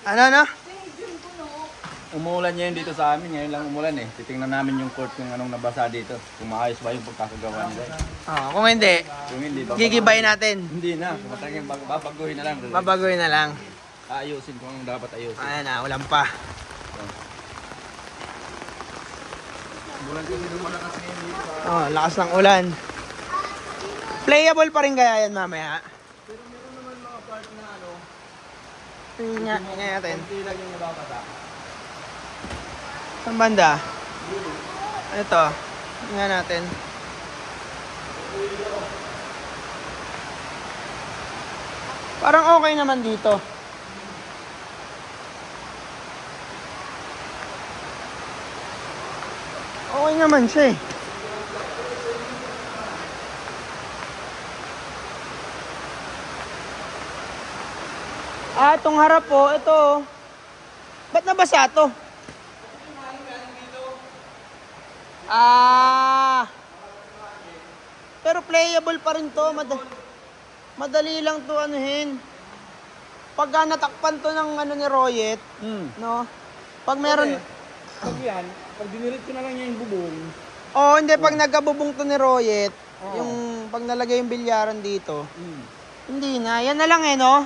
Ano? Umuulan yan dito sa amin, ngayon lang umulan eh. Titingnan namin yung court kung anong nabasa dito. Kung maayos ba yung pagkakagawa nila. Kung hindi, gigibay natin. Hindi na, talagang babaguhin na lang. Babaguhin na lang. Ayusin kung anong dapat ayusin. Ayan na, ulan pa. Ulan kasi nung malakas ngayon dito. Lakas ng ulan. Playable pa rin kaya yan mamaya? Pero meron naman mga part na ano. Tingnan natin. Hindi lang yung nababasa. Saan banda? Ito. Tingnan natin. Parang okay naman dito. Okay naman siya eh. Itong harap po, ito. Ba't nabasa to? Pero playable pa rin to. Madali lang to anuhin. Pagka natakpan to ng ano ni Royet, no? Pag meron... Pag yan, pag dinirit ko na lang yung bubong. Hindi. Pag nagkabubong to ni Royet, yung pag nalagay yung bilyaran dito, hindi na. Yan na lang eh, no?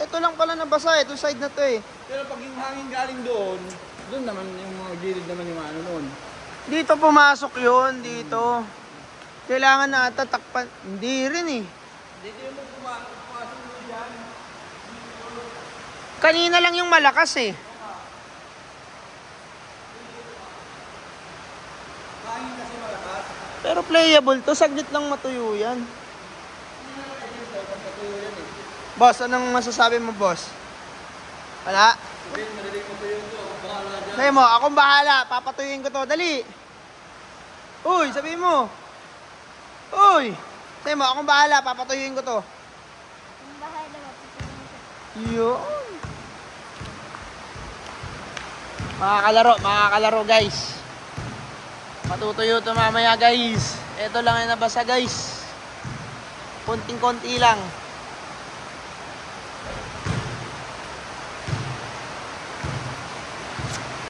Ito lang pala nabasa, ito side na to eh. Pero pag yung hangin galing doon, doon naman yung mga gilid naman yung ano noon. Dito pumasok yun, dito. Kailangan na tatakpan. Hindi rin eh. Dito yung pumasok doon dyan. Kanina lang yung malakas eh. Hangin kasi malakas. Pero playable to, saglit lang matuyo yan. Boss, anong masasabi mo, boss? Wala? Sabi mo, akong bahala, papatuyuin ko to. Dali! Uy, sabi mo. Uy! Sabi mo, akong bahala, papatuyuin ko to. Akong bahala, papatuyuin ko. Yun. Makakalaro guys. Matutuyo to mamaya guys. Ito lang yung nabasa guys. Konting-konti lang.